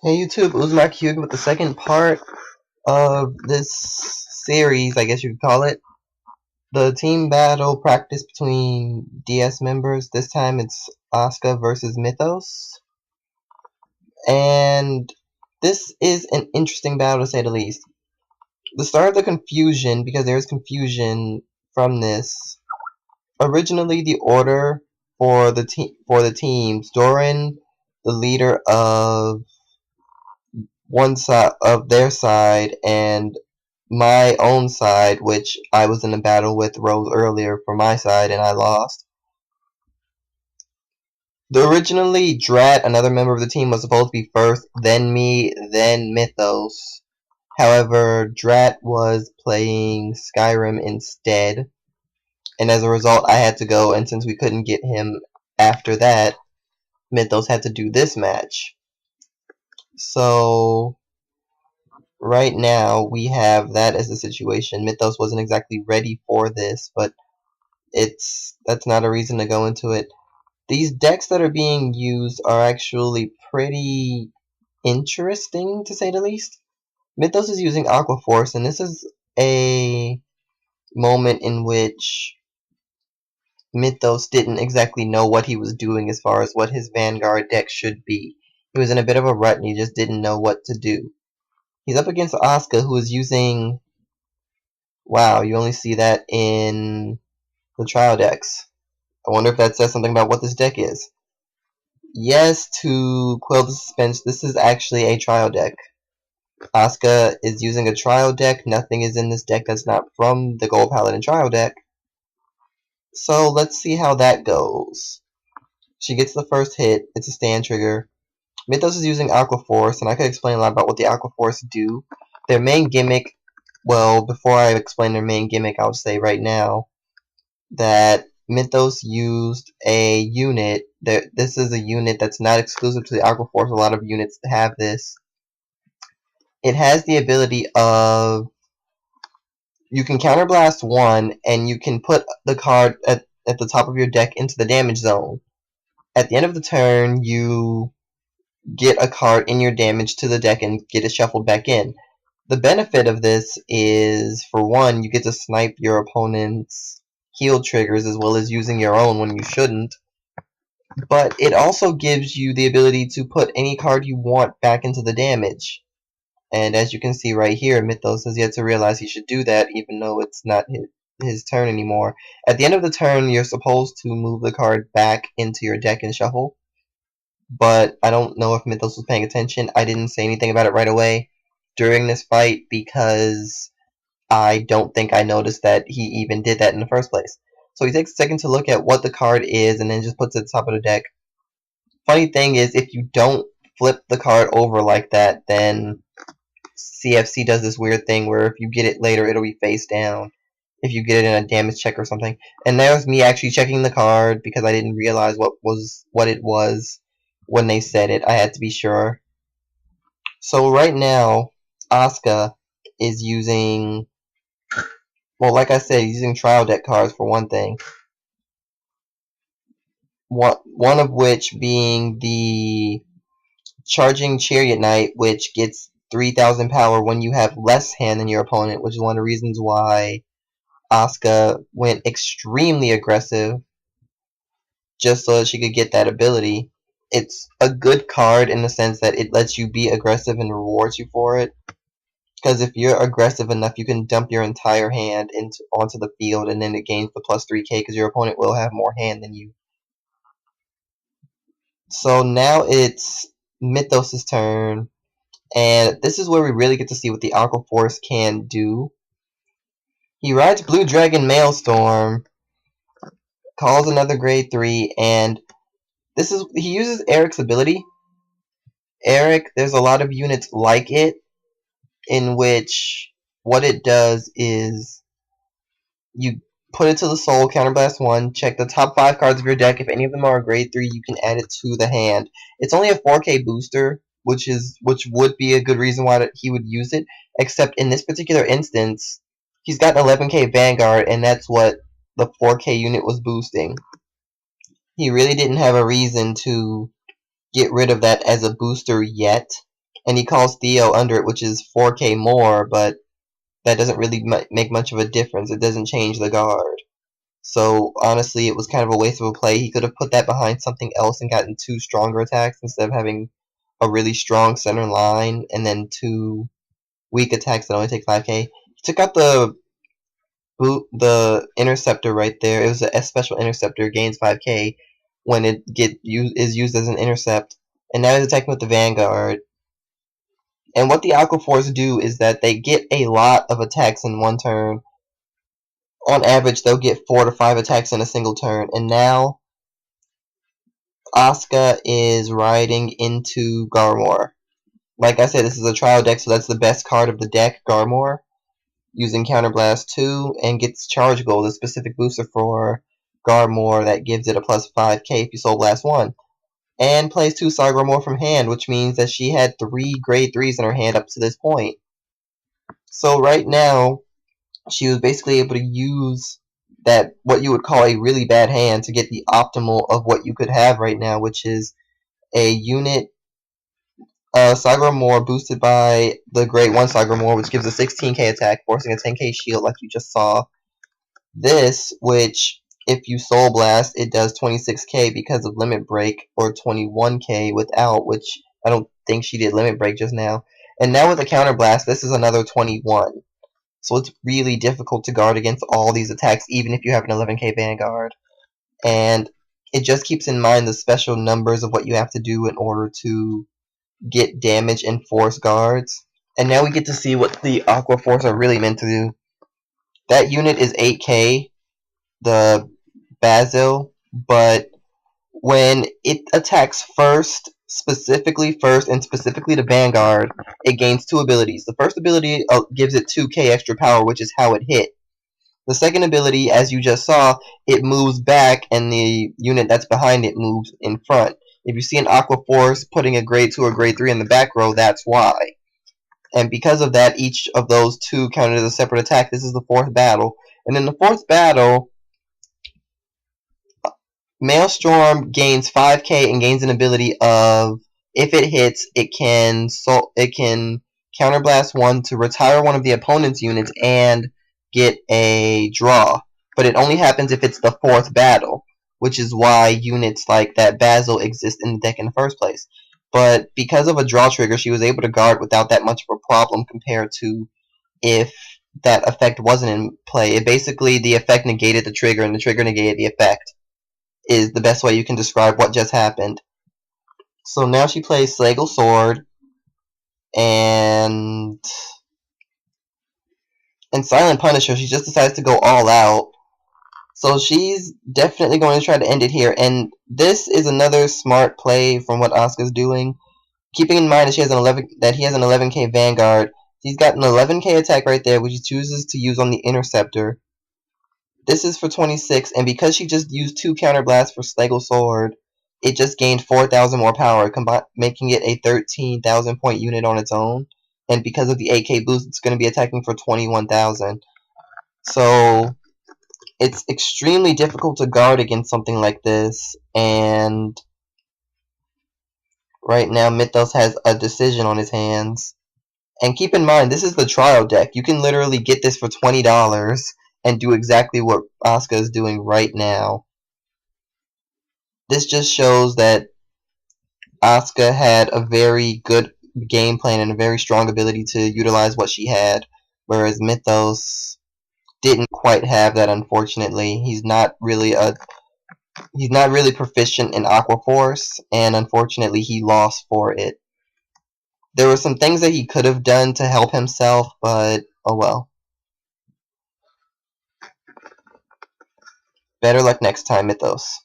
Hey YouTube, Uzmak here with the second part of this series, I guess you could call it. The team battle practice between DS members. This time it's Asaka versus Mythos. And this is an interesting battle to say the least. The start of the confusion, because there is confusion from this. Originally the order for the teams, Doran, the leader of one side of their side, and my own side, which I was in a battle with Rose earlier for my side and I lost. Originally, Drat, another member of the team, was supposed to be first, then me, then Mythos. However, Drat was playing Skyrim instead, and as a result I had to go, and since we couldn't get him after that, Mythos had to do this match. So right now we have that as the situation. Mythos wasn't exactly ready for this, but that's not a reason to go into it. These decks that are being used are actually pretty interesting, to say the least. Mythos is using Aqua Force, and this is a moment in which Mythos didn't exactly know what he was doing as far as what his Vanguard deck should be. He was in a bit of a rut and he just didn't know what to do. He's up against Asaka, who is using... Wow, you only see that in the trial decks. I wonder if that says something about what this deck is. Yes, to quell the suspense, this is actually a trial deck. Asaka is using a trial deck. Nothing is in this deck that's not from the Gold Paladin trial deck. So let's see how that goes. She gets the first hit. It's a stand trigger. Mythos is using Aqua Force, and I could explain a lot about what the Aqua Force do. Their main gimmick, well, before I explain their main gimmick, I'll say right now that Mythos used a unit. This is a unit that's not exclusive to the Aqua Force. A lot of units have this. It has the ability of you can counterblast one, and you can put the card at the top of your deck into the damage zone. At the end of the turn, you get a card in your damage to the deck and get it shuffled back in. The benefit of this is, for one, you get to snipe your opponent's heal triggers as well as using your own when you shouldn't. But it also gives you the ability to put any card you want back into the damage. And as you can see right here, Mythos has yet to realize he should do that, even though it's not his turn anymore. At the end of the turn, you're supposed to move the card back into your deck and shuffle. But I don't know if Mythos was paying attention. I didn't say anything about it right away during this fight because I don't think I noticed that he even did that in the first place. So he takes a second to look at what the card is and then just puts it at the top of the deck. Funny thing is, if you don't flip the card over like that, then CFC does this weird thing where if you get it later, it'll be face down. If you get it in a damage check or something. And there's me actually checking the card because I didn't realize what it was when they said it. I had to be sure. So right now, Asaka is using, well, like I said, he's using trial deck cards for one thing. One of which being the Charging Chariot Knight, which gets 3,000 power when you have less hand than your opponent, which is one of the reasons why Asaka went extremely aggressive just so that she could get that ability. It's a good card in the sense that it lets you be aggressive and rewards you for it. Because if you're aggressive enough, you can dump your entire hand onto the field, and then it gains the plus 3k because your opponent will have more hand than you. So now it's Mythos' turn, and this is where we really get to see what the Aqua Force can do. He rides Blue Dragon Maelstrom, calls another grade 3, and he uses Eric's ability. Eric, there's a lot of units like it, in which what it does is you put it to the soul, counterblast 1, check the top 5 cards of your deck. If any of them are a grade 3, you can add it to the hand. It's only a 4k booster, which would be a good reason why he would use it, except in this particular instance, he's got an 11k Vanguard, and that's what the 4k unit was boosting. He really didn't have a reason to get rid of that as a booster yet. and he calls Theo under it, which is 4k more, but that doesn't really make much of a difference. It doesn't change the guard. So honestly, it was kind of a waste of a play. He could have put that behind something else and gotten 2 stronger attacks instead of having a really strong center line and then 2 weak attacks that only take 5k. He took out the interceptor right there. It was a special interceptor, gains 5k when it is used as an intercept. And now he's attacking with the Vanguard. And what the Aquaforce do is that they get a lot of attacks in one turn. On average, they'll get 4 to 5 attacks in a single turn. And now Asaka is riding into Garmor. Like I said, this is a trial deck, so that's the best card of the deck, Garmor. Using Counterblast 2 and gets Charge Gold, a specific booster for Garmor that gives it a plus 5k if you Soul Blast 1. And plays 2 Sagamore from hand, which means that she had 3 grade 3s in her hand up to this point. So right now, she was basically able to use that, what you would call a really bad hand, to get the optimal of what you could have right now, which is a unit Sagamore boosted by the grade 1 Sagamore, which gives a 16k attack, forcing a 10k shield like you just saw. This, which if you Soul Blast, it does 26k because of Limit Break, or 21k without, which I don't think she did Limit Break just now. And now with a Counter Blast, this is another 21. So it's really difficult to guard against all these attacks, even if you have an 11k Vanguard. And it just keeps in mind the special numbers of what you have to do in order to get damage and force guards. And now we get to see what the Aqua Force are really meant to do. That unit is 8k, the Basil, but when it attacks specifically the Vanguard, it gains 2 abilities. The first ability gives it 2k extra power, which is how it hit. The second ability, as you just saw, it moves back and the unit that's behind it moves in front. If you see an Aqua Force putting a grade 2 or grade 3 in the back row, that's why. And because of that, each of those 2 counted as a separate attack. This is the 4th battle. And in the 4th battle, Maelstrom gains 5k and gains an ability of, if it hits, it can Counterblast 1 to retire one of the opponent's units and get a draw. But it only happens if it's the 4th battle, which is why units like that Basil exist in the deck in the first place. But because of a draw trigger, she was able to guard without that much of a problem compared to if that effect wasn't in play. It basically, the effect negated the trigger and the trigger negated the effect, is the best way you can describe what just happened. So now she plays Slagle Sword and Silent Punisher. She just decides to go all out. So she's definitely going to try to end it here. And this is another smart play from what Asuka's doing. Keeping in mind that he has an 11k Vanguard. He's got an 11k attack right there, which he chooses to use on the Interceptor. This is for 26, and because she just used 2 counterblasts for Slagle Sword, it just gained 4,000 more power, making it a 13,000 point unit on its own. And because of the 8k boost, it's going to be attacking for 21,000. So it's extremely difficult to guard against something like this, and right now Mythos has a decision on his hands. And keep in mind, this is the trial deck. You can literally get this for $20 and do exactly what Asuka is doing right now. This just shows that Asuka had a very good game plan and a very strong ability to utilize what she had, whereas Mythos didn't quite have that, unfortunately. He's not really proficient in Aqua Force, and unfortunately he lost for it. There were some things that he could have done to help himself, but oh well. Better luck next time, Mythos.